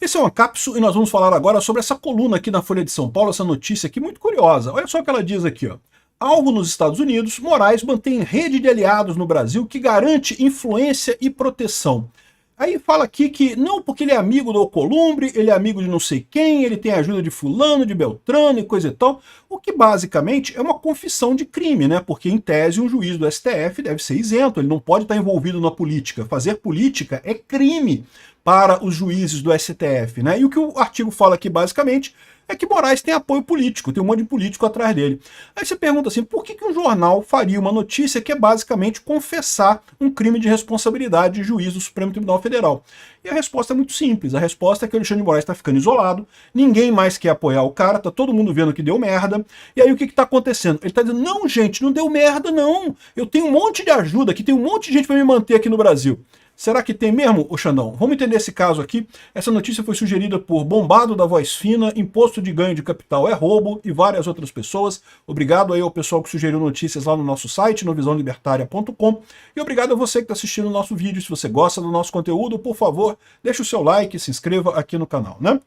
Esse é o Ancapsu e nós vamos falar agora sobre essa coluna aqui na Folha de São Paulo, essa notícia aqui muito curiosa. Olha só o que ela diz aqui, ó. Alvo nos Estados Unidos, Moraes mantém rede de aliados no Brasil que garante influência e proteção. Aí fala aqui que não porque ele é amigo do Alcolumbre, ele é amigo de não sei quem, ele tem ajuda de fulano, de Beltrano e coisa e tal, o que basicamente é uma confissão de crime, né? Porque em tese um juiz do STF deve ser isento, ele não pode estar envolvido na política. Fazer política é crime para os juízes do STF, né? E o que o artigo fala aqui basicamente é que Moraes tem apoio político, tem um monte de político atrás dele. Aí você pergunta assim, por que um jornal faria uma notícia que é basicamente confessar um crime de responsabilidade de juiz do Supremo Tribunal Federal? E a resposta é muito simples, a resposta é que o Alexandre de Moraes está ficando isolado, ninguém mais quer apoiar o cara, tá todo mundo vendo que deu merda, e aí o que está acontecendo? Ele está dizendo, não gente, não deu merda não, eu tenho um monte de ajuda aqui, tem um monte de gente para me manter aqui no Brasil. Será que tem mesmo, ô Xandão? Vamos entender esse caso aqui. Essa notícia foi sugerida por Bombado da Voz Fina, Imposto de Ganho de Capital é Roubo e várias outras pessoas. Obrigado aí ao pessoal que sugeriu notícias lá no nosso site, no visãolibertaria.com. E obrigado a você que está assistindo o nosso vídeo. Se você gosta do nosso conteúdo, por favor, deixe o seu like e se inscreva aqui no canal, né?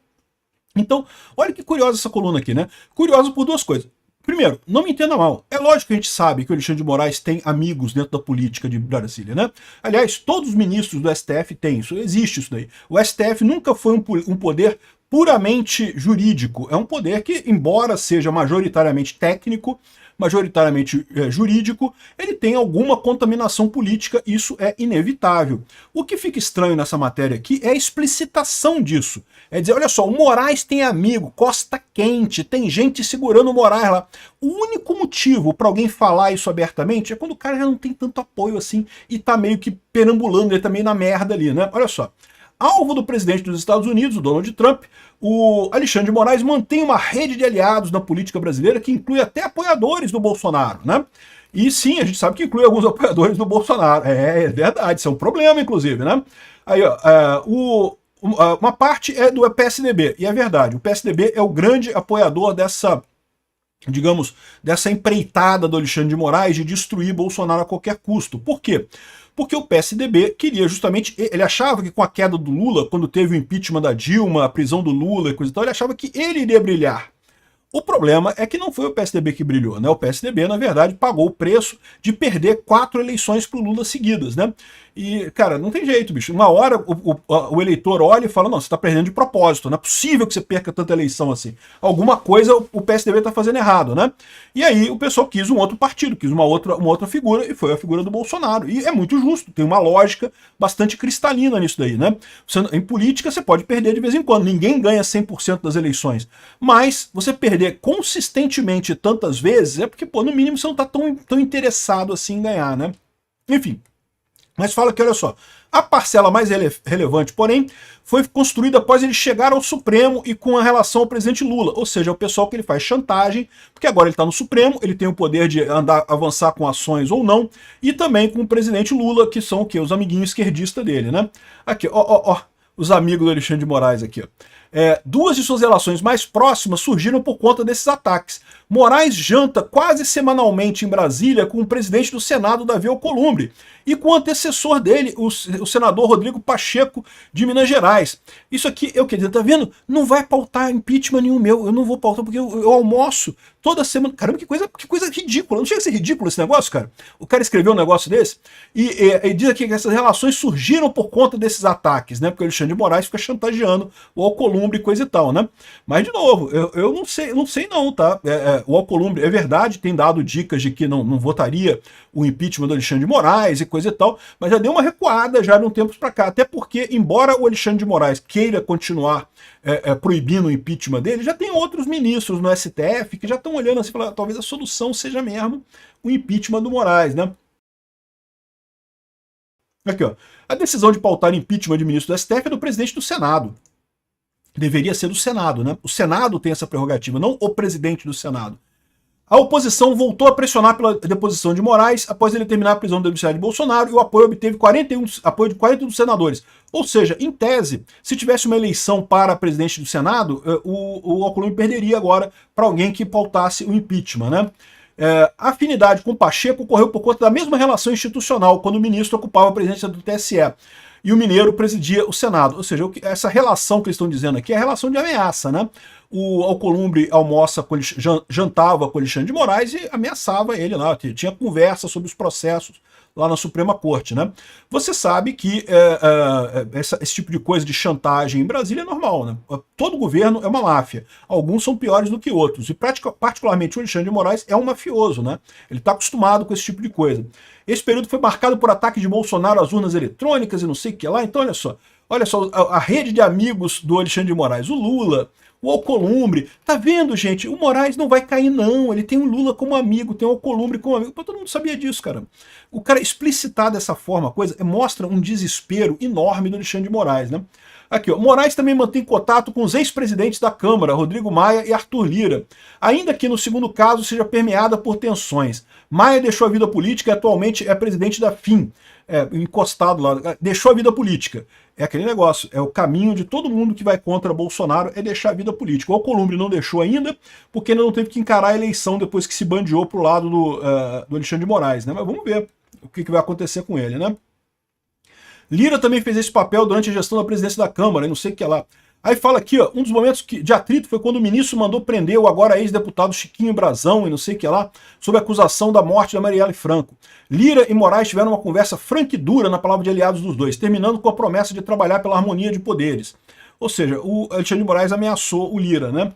Então, olha que curiosa essa coluna aqui, né? Curiosa por duas coisas. Primeiro, não me entenda mal, é lógico que a gente sabe que o Alexandre de Moraes tem amigos dentro da política de Brasília, né? Aliás, todos os ministros do STF têm isso, existe isso daí. O STF nunca foi um poder puramente jurídico, é um poder que, embora seja majoritariamente técnico, majoritariamente jurídico, ele tem alguma contaminação política, isso é inevitável. O que fica estranho nessa matéria aqui é a explicitação disso. É dizer, olha só, o Moraes tem amigo, costa quente, tem gente segurando o Moraes lá. O único motivo para alguém falar isso abertamente é quando o cara já não tem tanto apoio assim e tá meio que perambulando, ele tá meio na merda ali, né? Olha só. Alvo do presidente dos Estados Unidos, o Donald Trump, o Alexandre de Moraes mantém uma rede de aliados na política brasileira que inclui até apoiadores do Bolsonaro, né? E sim, a gente sabe que inclui alguns apoiadores do Bolsonaro. É verdade, isso é um problema, inclusive, né? Aí, ó, uma parte é do PSDB, e é verdade, o PSDB é o grande apoiador dessa, digamos, dessa empreitada do Alexandre de Moraes de destruir Bolsonaro a qualquer custo. Por quê? Porque o PSDB queria justamente, ele achava que com a queda do Lula, quando teve o impeachment da Dilma, a prisão do Lula e coisa e tal, ele achava que ele iria brilhar. O problema é que não foi o PSDB que brilhou, né? O PSDB, na verdade, pagou o preço de perder 4 eleições para o Lula seguidas, né? E, cara, não tem jeito, bicho. Uma hora o eleitor olha e fala, não, você está perdendo de propósito, não é possível que você perca tanta eleição assim. Alguma coisa o PSDB está fazendo errado, né? E aí o pessoal quis um outro partido, quis uma outra figura, e foi a figura do Bolsonaro. E é muito justo, tem uma lógica bastante cristalina nisso daí, né? Em política você pode perder de vez em quando, ninguém ganha 100% das eleições. Mas você perder consistentemente tantas vezes é porque, pô, no mínimo você não está tão interessado assim em ganhar, né? Enfim. Mas fala que, olha só, a parcela mais relevante, porém, foi construída após ele chegar ao Supremo e com a relação ao presidente Lula, ou seja, o pessoal que ele faz chantagem, porque agora ele está no Supremo, ele tem o poder de avançar com ações ou não, e também com o presidente Lula, que são o quê? Os amiguinhos esquerdistas dele, né? Aqui, ó, os amigos do Alexandre de Moraes aqui, ó. Duas de suas relações mais próximas surgiram por conta desses ataques. Moraes janta quase semanalmente em Brasília com o presidente do Senado, Davi Alcolumbre, e com o antecessor dele, o senador Rodrigo Pacheco, de Minas Gerais. Isso aqui, eu quer dizer, tá vendo? Não vai pautar impeachment nenhum meu, eu não vou pautar porque eu almoço toda semana. Caramba, que coisa ridícula. Não chega a ser ridículo esse negócio, cara? O cara escreveu um negócio desse e diz aqui que essas relações surgiram por conta desses ataques, né? Porque o Alexandre de Moraes fica chantageando o Alcolumbre e coisa e tal, né? Mas, de novo, eu não sei não, tá? O Alcolumbre, é verdade, tem dado dicas de que não votaria o impeachment do Alexandre de Moraes e coisa e tal, mas já deu uma recuada já de um tempo para cá, até porque, embora o Alexandre de Moraes queira continuar proibindo o impeachment dele, já tem outros ministros no STF que já estão olhando assim, falando, talvez a solução seja mesmo o impeachment do Moraes, né? Aqui, ó, a decisão de pautar impeachment de ministro do STF é do presidente do Senado. Deveria ser do Senado, né? O Senado tem essa prerrogativa, não o presidente do Senado. A oposição voltou a pressionar pela deposição de Moraes após ele terminar a prisão do adversário de Bolsonaro e o apoio obteve apoio de 41 senadores. Ou seja, em tese, se tivesse uma eleição para presidente do Senado, o Alcolumbre perderia agora para alguém que pautasse o impeachment, né? A afinidade com Pacheco ocorreu por conta da mesma relação institucional, quando o ministro ocupava a presidência do TSE. e o mineiro presidia o Senado. Ou seja, essa relação que eles estão dizendo aqui é a relação de ameaça, né? O Alcolumbre jantava com Alexandre de Moraes e ameaçava ele lá, tinha conversa sobre os processos lá na Suprema Corte, né? Você sabe que esse tipo de coisa de chantagem em Brasília é normal, né? Todo governo é uma máfia. Alguns são piores do que outros. E particularmente o Alexandre de Moraes é um mafioso, né? Ele está acostumado com esse tipo de coisa. Esse período foi marcado por ataque de Bolsonaro às urnas eletrônicas e não sei o que lá. Então, olha só, a rede de amigos do Alexandre de Moraes, o Lula, o Alcolumbre. Tá vendo, gente? O Moraes não vai cair, não. Ele tem o Lula como amigo, tem o Alcolumbre como amigo. Pô, todo mundo sabia disso, cara. O cara explicitar dessa forma a coisa mostra um desespero enorme do Alexandre de Moraes, né? Aqui, ó. Moraes também mantém contato com os ex-presidentes da Câmara, Rodrigo Maia e Arthur Lira, ainda que no segundo caso seja permeada por tensões. Maia deixou a vida política e atualmente é presidente da FIM, encostado lá, deixou a vida política. É aquele negócio, é o caminho de todo mundo que vai contra Bolsonaro, é deixar a vida política. O Alcolumbre não deixou ainda, porque ainda não teve que encarar a eleição depois que se bandeou pro lado do Alexandre de Moraes, né? Mas vamos ver o que vai acontecer com ele, né? Lira também fez esse papel durante a gestão da presidência da Câmara, e não sei o que lá. Aí fala aqui, ó, um dos momentos de atrito foi quando o ministro mandou prender o agora ex-deputado Chiquinho Brazão, e não sei o que lá, sob a acusação da morte da Marielle Franco. Lira e Moraes tiveram uma conversa franca e dura, na palavra de aliados dos dois, terminando com a promessa de trabalhar pela harmonia de poderes. Ou seja, o Alexandre de Moraes ameaçou o Lira, né?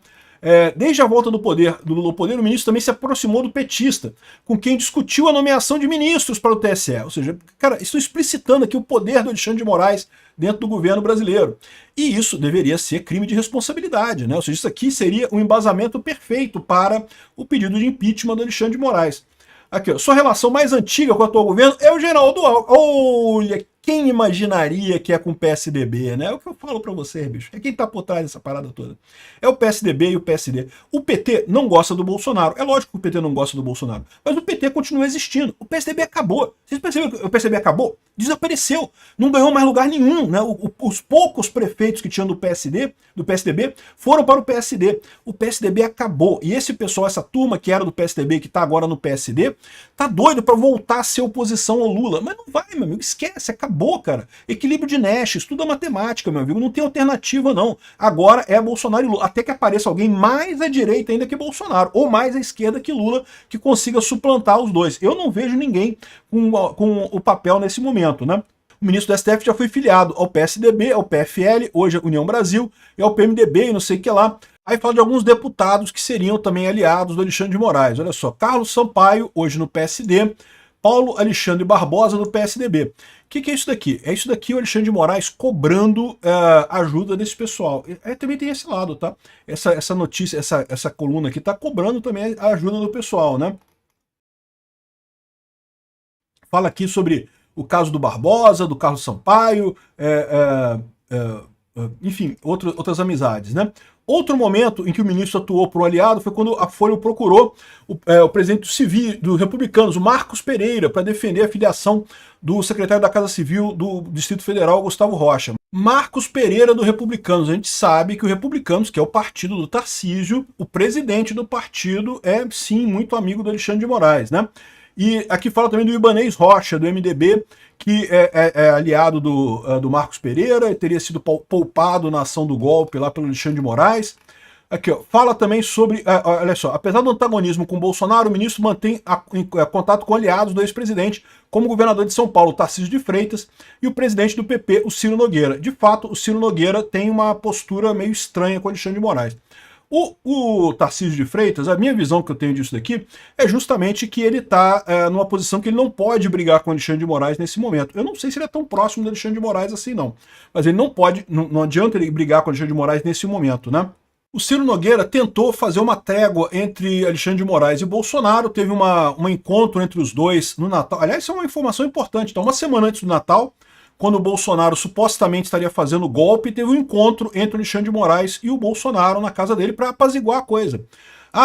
Desde a volta do Lula ao poder, o ministro também se aproximou do petista, com quem discutiu a nomeação de ministros para o TSE. Ou seja, cara, estou explicitando aqui o poder do Alexandre de Moraes dentro do governo brasileiro. E isso deveria ser crime de responsabilidade, né? Ou seja, isso aqui seria um embasamento perfeito para o pedido de impeachment do Alexandre de Moraes. Aqui, ó, sua relação mais antiga com o atual governo é o Geraldo Alckmin. Olha, quem imaginaria que é com o PSDB, né? É o que eu falo pra vocês, bicho. É quem tá por trás dessa parada toda. É o PSDB e o PSD. O PT não gosta do Bolsonaro. É lógico que o PT não gosta do Bolsonaro. Mas o PT continua existindo. O PSDB acabou. Vocês perceberam que o PSDB acabou? Desapareceu. Não ganhou mais lugar nenhum, né? Os poucos prefeitos que tinham do PSDB foram para o PSD. O PSDB acabou. E esse pessoal, essa turma que era do PSDB, que tá agora no PSD, tá doido pra voltar a ser oposição ao Lula. Mas não vai, meu amigo. Esquece. Acabou, cara. Equilíbrio de Nash. Estuda matemática, meu amigo. Não tem alternativa, não. Agora é Bolsonaro e Lula. Até que apareça alguém mais à direita ainda que Bolsonaro. Ou mais à esquerda que Lula, que consiga suplantar os dois. Eu não vejo ninguém com o papel nesse momento, né? O ministro do STF já foi filiado ao PSDB, ao PFL, hoje a União Brasil, e ao PMDB e não sei o que lá. Aí fala de alguns deputados que seriam também aliados do Alexandre de Moraes. Olha só, Carlos Sampaio, hoje no PSD, Paulo Alexandre Barbosa, do PSDB. O que é isso daqui? É isso daqui o Alexandre de Moraes cobrando ajuda desse pessoal. Aí também tem esse lado, tá? Essa notícia, essa coluna aqui tá cobrando também a ajuda do pessoal, né? Fala aqui sobre o caso do Barbosa, do Carlos Sampaio, enfim, outras amizades, né? Outro momento em que o ministro atuou por um aliado foi quando a Folha procurou o presidente civil dos republicanos, o Marcos Pereira, para defender a filiação do secretário da Casa Civil do Distrito Federal, Gustavo Rocha. Marcos Pereira do Republicanos. A gente sabe que o Republicanos, que é o partido do Tarcísio, o presidente do partido é, sim, muito amigo do Alexandre de Moraes, né? E aqui fala também do Ibanez Rocha, do MDB, que é aliado do Marcos Pereira, e teria sido poupado na ação do golpe lá pelo Alexandre de Moraes. Aqui, ó, fala também sobre, olha só, apesar do antagonismo com Bolsonaro, o ministro mantém contato com aliados do ex-presidente, como o governador de São Paulo, Tarcísio de Freitas, e o presidente do PP, o Ciro Nogueira. De fato, o Ciro Nogueira tem uma postura meio estranha com o Alexandre de Moraes. O Tarcísio de Freitas, a minha visão que eu tenho disso daqui, é justamente que ele está numa posição que ele não pode brigar com o Alexandre de Moraes nesse momento. Eu não sei se ele é tão próximo do Alexandre de Moraes assim, não. Mas ele não pode, não adianta ele brigar com o Alexandre de Moraes nesse momento, né? O Ciro Nogueira tentou fazer uma trégua entre Alexandre de Moraes e Bolsonaro, teve um encontro entre os dois no Natal. Aliás, isso é uma informação importante. Então, uma semana antes do Natal, quando o Bolsonaro supostamente estaria fazendo golpe, teve um encontro entre o Alexandre de Moraes e o Bolsonaro na casa dele para apaziguar a coisa.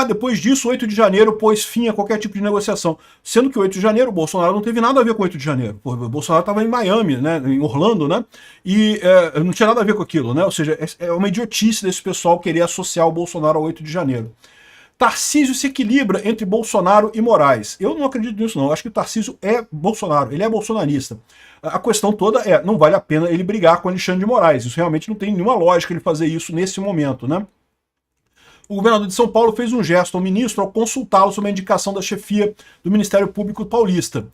Depois disso, 8 de janeiro pôs fim a qualquer tipo de negociação. Sendo que 8 de janeiro, o Bolsonaro não teve nada a ver com 8 de janeiro. O Bolsonaro estava em Miami, né, em Orlando, né? E não tinha nada a ver com aquilo, né? Ou seja, é uma idiotice desse pessoal querer associar o Bolsonaro ao 8 de janeiro. Tarcísio se equilibra entre Bolsonaro e Moraes. Eu não acredito nisso não, eu acho que o Tarcísio é Bolsonaro, ele é bolsonarista. A questão toda é, não vale a pena ele brigar com Alexandre de Moraes, isso realmente não tem nenhuma lógica ele fazer isso nesse momento, né? O governador de São Paulo fez um gesto ao ministro ao consultá-lo sobre a indicação da chefia do Ministério Público Paulista.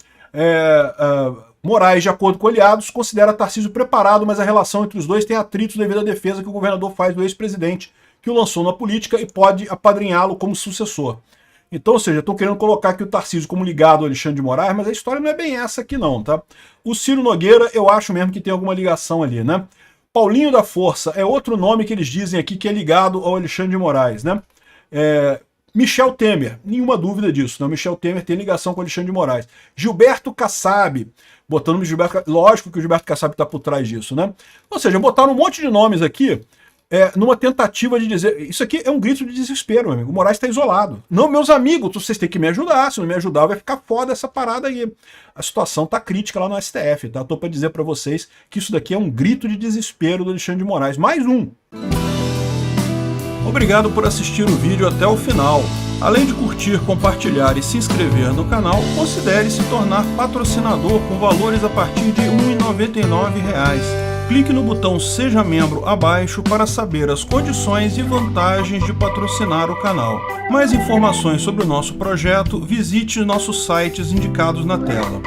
Moraes, de acordo com aliados, considera Tarcísio preparado, mas a relação entre os dois tem atritos devido à defesa que o governador faz do ex-presidente, que o lançou na política e pode apadrinhá-lo como sucessor. Então, ou seja, estão querendo colocar aqui o Tarcísio como ligado ao Alexandre de Moraes, mas a história não é bem essa aqui não, tá? O Ciro Nogueira, eu acho mesmo que tem alguma ligação ali, né? Paulinho da Força é outro nome que eles dizem aqui que é ligado ao Alexandre de Moraes, né? Michel Temer, nenhuma dúvida disso, né? Michel Temer tem ligação com o Alexandre de Moraes. Gilberto Kassab, botando o Gilberto, lógico que o Gilberto Kassab está por trás disso, né? Ou seja, botaram um monte de nomes aqui, numa tentativa de dizer, isso aqui é um grito de desespero, meu amigo, o Moraes está isolado. Não, meus amigos, vocês têm que me ajudar, se não me ajudar vai ficar foda essa parada aí. A situação tá crítica lá no STF, tá? Tô para dizer para vocês que isso daqui é um grito de desespero do Alexandre de Moraes. Mais um. Obrigado por assistir o vídeo até o final. Além de curtir, compartilhar e se inscrever no canal, considere se tornar patrocinador com valores a partir de R$ 1,99. Clique no botão Seja Membro abaixo para saber as condições e vantagens de patrocinar o canal. Mais informações sobre o nosso projeto, visite nossos sites indicados na tela.